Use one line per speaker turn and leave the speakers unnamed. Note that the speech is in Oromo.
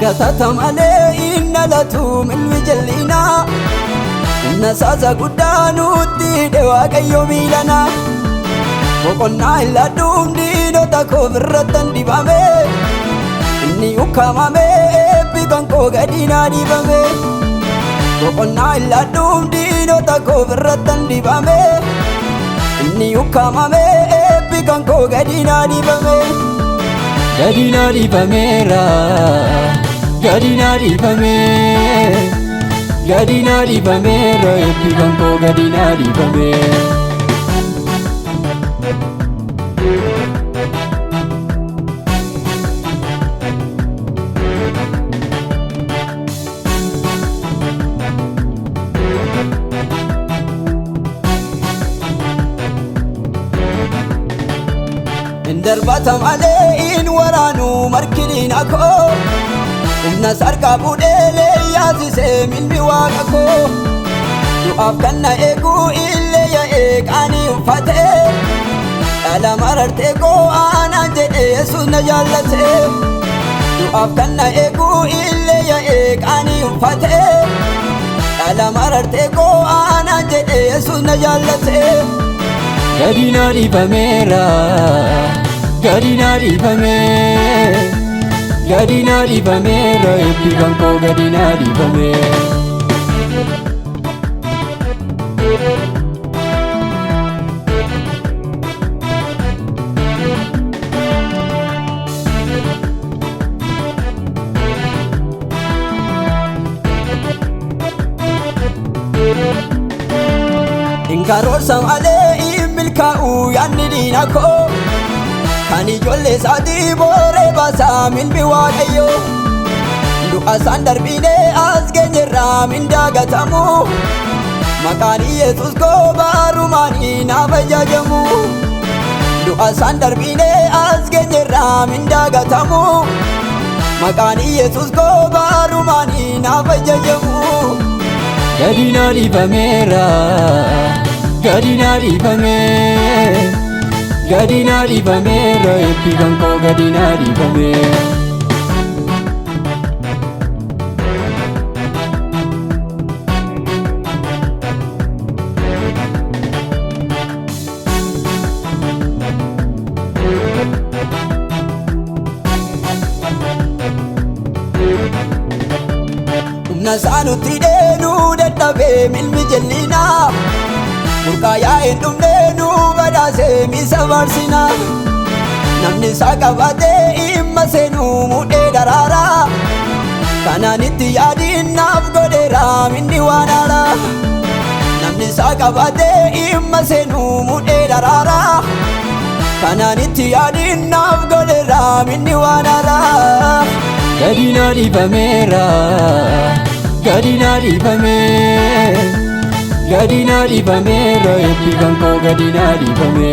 Galatatamale inna latum ilmijalina inna sasa guddanutti de Waaqayyo miilana boqonnaa ilaaluun diinota koo birrattan dibame inni ukkamame eebbi kan koo gadi naa dibame boqonnaa ilaaluun diinota koo birrattan dibame inni ukkamame eebbi kan koo gadi naa dibame gadi naa dibameera gadi naa dibame gadi naa dibameera eebbi kan koo gadi naa dibame Darbatam alee in waraanu markiniin akoo humna sarkaa fuudhee yaasisee milmi waaqa koo du'aaf kan na eegu illee yaa'ee qaanii uffatee dhala marartee koo aanaan jedhee Yesuus na jaallatee du'aaf kan na eegu illee yaa'ee qaanii uffatee dhala marartee koo aanaan jedhee Yesuus na jaallatee gadi naa dibameera gadi naa dibame gadi naa dibameera eebbi kan koo gadi naa dibame Inkaroorsa malee in milkaa'u yaadni diina koo kan ijoollee isaatii booree baasaa milmi Waaqayyo du'a isaan darbinee as geenyerraa mindaa gatamu maqaan Yesuus koo baarumaanii naaf ajajamu du'a isaan darbinee as geenyerraa mindaa gatamu maqaan Yesuus koo baarumaanii naaf ajajamu gadi naa dibameera gadi naa dibame gadi naa dibameera eebbi kan koo gadi naa dibame humna isaanutti dheenuu dadhabee milmi jallinaa burqaa yaa'een dhumneenuu badhaasee miisa baarsina namni isaa qabatee dhimma seenuu mudhee daraaraa kanaan itti yaadiin naaf godheera minni waan haaraa namni isaa qabatee dhimma seenuu mudhee daraaraa kanaan itti yaadiin naaf godheera minni waan haaraa gadi naa dibameera gadi naa dibame gadi naa dibameera eebbi kan koo gadi naa dibame